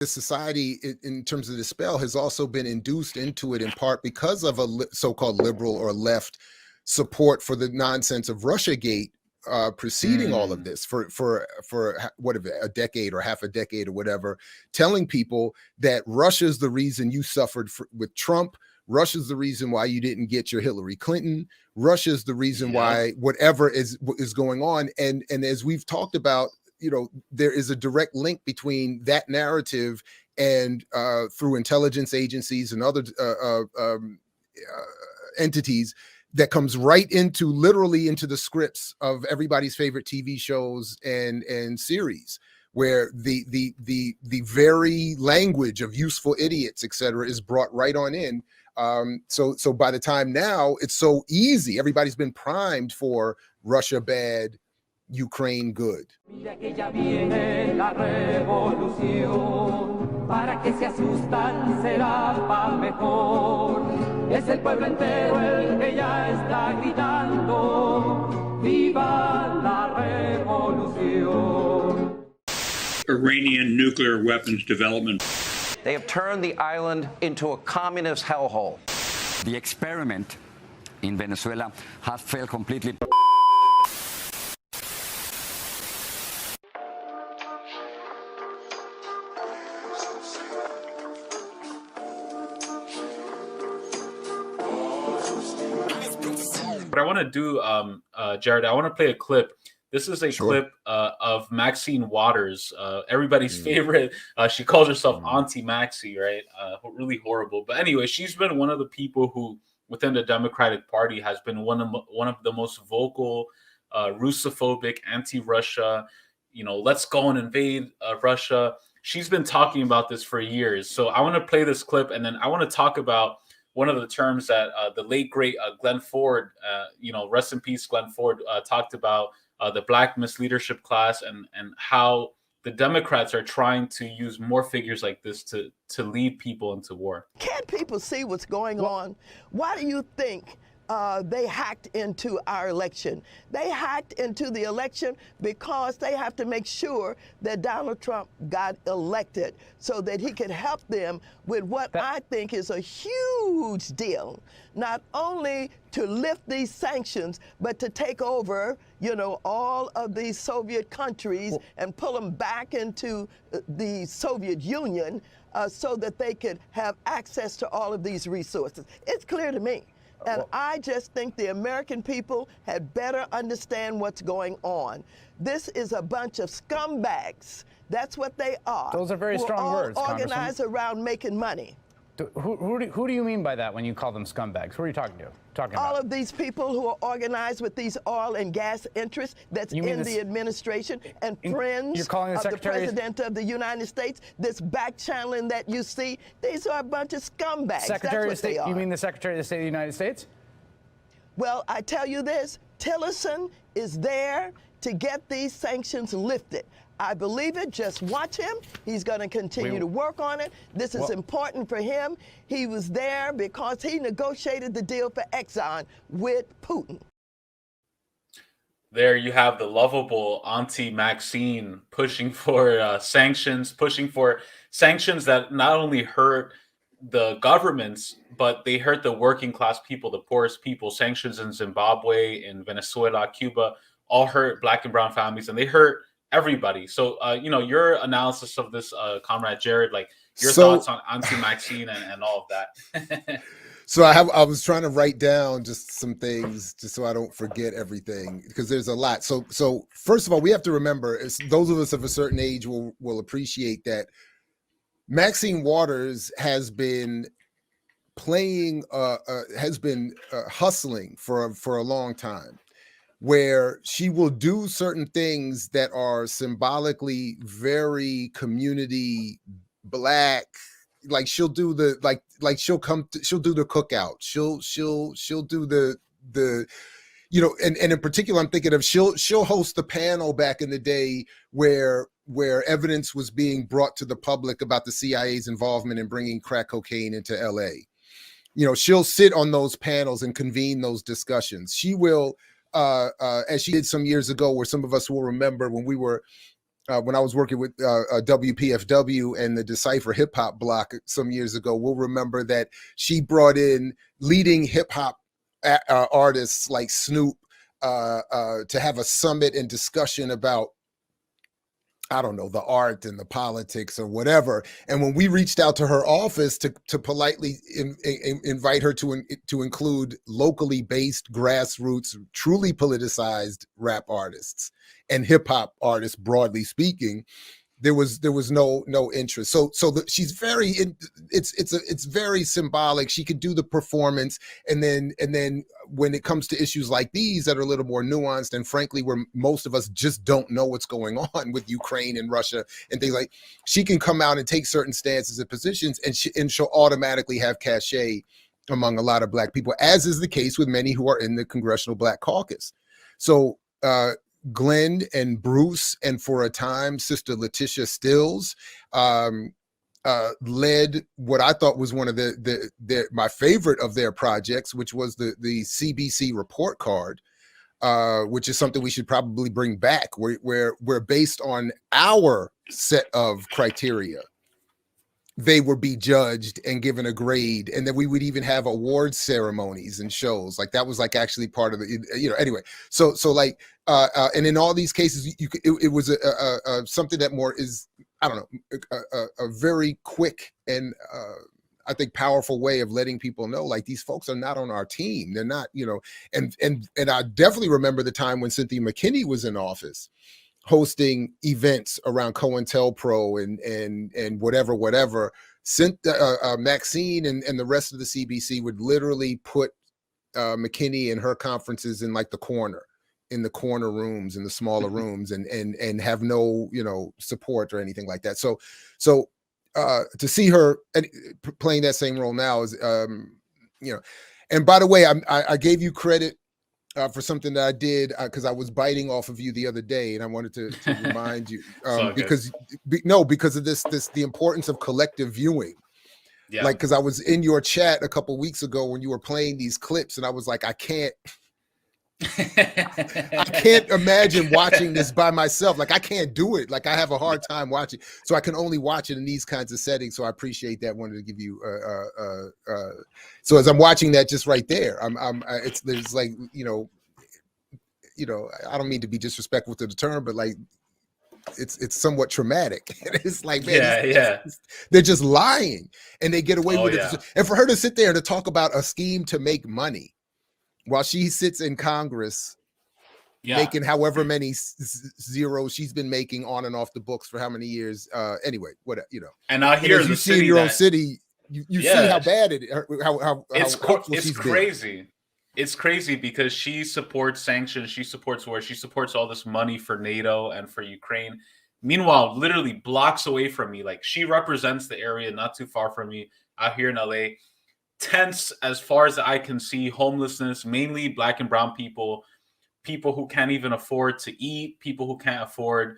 the society in terms of the spell has also been induced into it in part because of a so-called liberal or left support for the nonsense of Russiagate preceding all of this for whatever, a decade or half a decade or whatever, telling people that Russia's the reason you suffered with Trump. Russia's the reason why you didn't get your Hillary Clinton. Russia's the reason why whatever is going on. And as we've talked about, you know, there is a direct link between that narrative and through intelligence agencies and other entities that comes right into literally into the scripts of everybody's favorite TV shows and series, where the very language of useful idiots, et cetera, is brought right on in. So by the time now, it's so easy. Everybody's been primed for Russia bad, Ukraine good. Es el pueblo entero el que ya está gritando, viva la revolución. Iranian nuclear weapons development. They have turned the island into a communist hellhole. The experiment in Venezuela has failed completely. What I want to do, Jared, I want to play a clip. This is a clip of Maxine Waters, everybody's favorite. She calls herself Auntie Maxie, right? Really horrible. But anyway, she's been one of the people who, within the Democratic Party, has been one of the most vocal, Russophobic, anti-Russia. You know, let's go and invade Russia. She's been talking about this for years. So I want to play this clip, and then I want to talk about one of the terms that the late, great Glenn Ford, you know, rest in peace, Glenn Ford, talked about the Black misleadership class and how the Democrats are trying to use more figures like this to lead people into war. Can't people see what's going on? Why do you think they hacked into our election? They hacked into the election because they have to make sure that Donald Trump got elected so that he could help them with what I think is a huge deal, not only to lift these sanctions, but to take over, you know, all of these Soviet countries and pull them back into the Soviet Union so that they could have access to all of these resources. It's clear to me. And I just think the American people had better understand what's going on. This is a bunch of scumbags. That's what they are. Those are very strong words, organized around making money. Who do you mean by that when you call them scumbags? Who are you talking about? All of these people who are organized with these oil and gas interests that's in the administration and friends of the President of the United States, this back channeling that you see, these are a bunch of scumbags. Secretary of State, you mean the Secretary of State of the United States? Well, I tell you this, Tillerson is there to get these sanctions lifted. I believe it. Just watch him. He's going to continue to work on it. This is important for him. He was there because he negotiated the deal for Exxon with Putin. There you have the lovable Auntie Maxine pushing for sanctions that not only hurt the governments, but they hurt the working class people, the poorest people. Sanctions in Zimbabwe, in Venezuela, Cuba, all hurt Black and brown families, and they hurt everybody. So, you know, your analysis of this, Comrade Jared, like your thoughts on Auntie Maxine and all of that. So I was trying to write down just some things just so I don't forget everything, because there's a lot. So first of all, we have to remember, those of us of a certain age will appreciate that Maxine Waters has been playing, hustling for a long time, where she will do certain things that are symbolically very community Black. Like she'll do the she'll do the cookout. She'll do the you know, and in particular, I'm thinking of she'll host the panel back in the day where evidence was being brought to the public about the CIA's involvement in bringing crack cocaine into LA. You know, she'll sit on those panels and convene those discussions. She will, as she did some years ago, where some of us will remember when we were when I was working with WPFW and the Decipher hip hop block some years ago, we'll remember that she brought in leading hip hop artists like Snoop to have a summit and discussion about, I don't know, the art and the politics or whatever. And when we reached out to her office to politely invite her to include locally based, grassroots, truly politicized rap artists and hip hop artists, broadly speaking, there was no interest. So she's very it's very symbolic. She could do the performance, and then when it comes to issues like these that are a little more nuanced, and frankly where most of us just don't know what's going on with Ukraine and Russia and things like, she can come out and take certain stances and positions, and she'll automatically have cachet among a lot of Black people, as is the case with many who are in the Congressional Black Caucus. So Glenn and Bruce, and for a time, Sister Letitia Stills, led what I thought was one of my favorite of their projects, which was the CBC report card, which is something we should probably bring back, where based on our set of criteria, they would be judged and given a grade, and then we would even have award ceremonies and shows. Like that was like actually part of the, anyway. So like, and in all these cases, it was something that more is, I don't know, a very quick and I think powerful way of letting people know, like, these folks are not on our team. They're not, and I definitely remember the time when Cynthia McKinney was in office, hosting events around COINTELPRO and whatever. Maxine and the rest of the CBC would literally put McKinney and her conferences in like the corner rooms, in the smaller rooms, and have no support or anything like that. So to see her playing that same role now is and by the way, I gave you credit for something that I did because I was biting off of you the other day, and I wanted to remind you because of this the importance of collective viewing. Yeah. Like, because I was in your chat a couple weeks ago when you were playing these clips, and I was like, I can't imagine watching this by myself. Like, I can't do it. Like, I have a hard time watching, so I can only watch it in these kinds of settings. So I appreciate that. Wanted to give you so as I'm watching that just right there, there's like, I don't mean to be disrespectful to the term, but like, it's somewhat traumatic. It's like, man, they're just lying, and they get away with it. And for her to sit there and to talk about a scheme to make money while she sits in Congress, making however many zeros she's been making on and off the books for how many years. Anyway, what And out here, you see in your own city, you see how bad it's crazy. It's crazy because she supports sanctions, she supports war, she supports all this money for NATO and for Ukraine. Meanwhile, literally blocks away from me, like, she represents the area not too far from me out here in LA. Tents as far as I can see, homelessness, mainly Black and brown people who can't even afford to eat, people who can't afford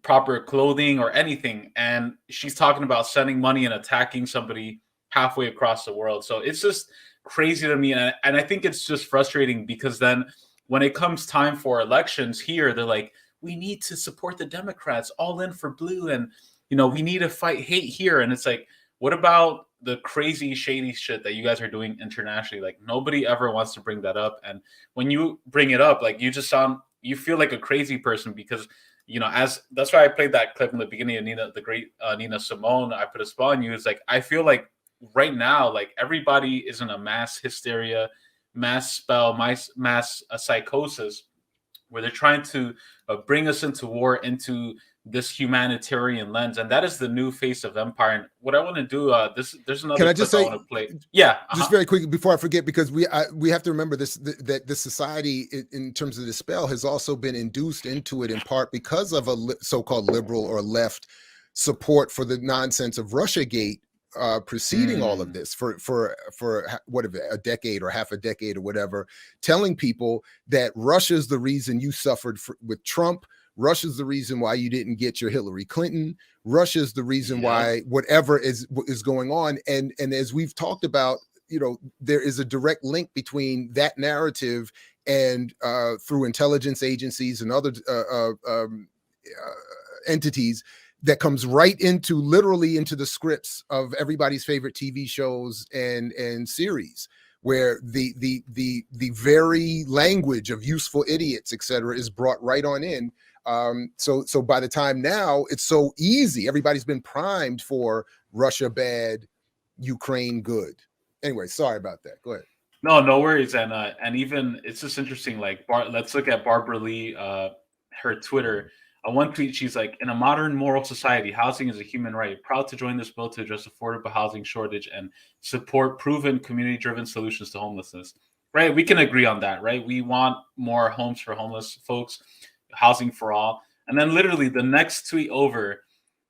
proper clothing or anything. And she's talking about sending money and attacking somebody halfway across the world. So it's just crazy to me. And I think it's just frustrating because then when it comes time for elections here, they're like, we need to support the Democrats, all in for blue. And, we need to fight hate here. And it's like, what about the crazy, shady shit that you guys are doing internationally? Like, nobody ever wants to bring that up. And when you bring it up, like, you feel like a crazy person because, that's why I played that clip in the beginning of the great Nina Simone, I Put a Spell on You. It's like, I feel like right now, like, everybody is in a mass hysteria, mass spell, mass psychosis, where they're trying to bring us into war, into this humanitarian lens, and that is the new face of empire. And what I want to do, there's another. Can I just say, I want to play? Yeah, just very quickly before I forget, because we have to remember this, that the society in terms of the spell has also been induced into it in part because of a so-called liberal or left support for the nonsense of Russiagate preceding all of this for whatever, a decade or half a decade or whatever, telling people that Russia's the reason you suffered with Trump. Russia's the reason why you didn't get your Hillary Clinton. Russia's the reason why whatever is going on. And as we've talked about, there is a direct link between that narrative and through intelligence agencies and other entities that comes right into literally into the scripts of everybody's favorite TV shows and series, where the very language of useful idiots, etc., is brought right on in. So by the time now, it's so easy. Everybody's been primed for Russia bad, Ukraine good. Anyway, sorry about that. Go ahead. No worries. And even it's just interesting. Like, let's look at Barbara Lee, her Twitter. On one tweet, she's like, "In a modern moral society, housing is a human right. Proud to join this bill to address affordable housing shortage and support proven community-driven solutions to homelessness." Right? We can agree on that, right? We want more homes for homeless folks, housing for all. And then literally the next tweet over,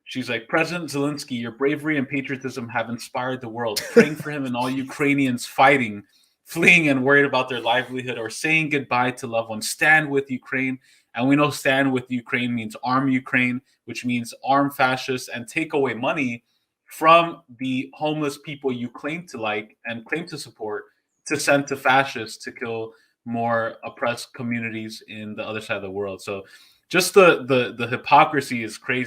she's like, "President Zelensky, your bravery and patriotism have inspired the world. Praying for him and all Ukrainians fighting, fleeing and worried about their livelihood or saying goodbye to loved ones. Stand with Ukraine." And we know stand with Ukraine means arm Ukraine, which means arm fascists and take away money from the homeless people you claim to like and claim to support to send to fascists to kill more oppressed communities in the other side of the world. So just the hypocrisy is crazy.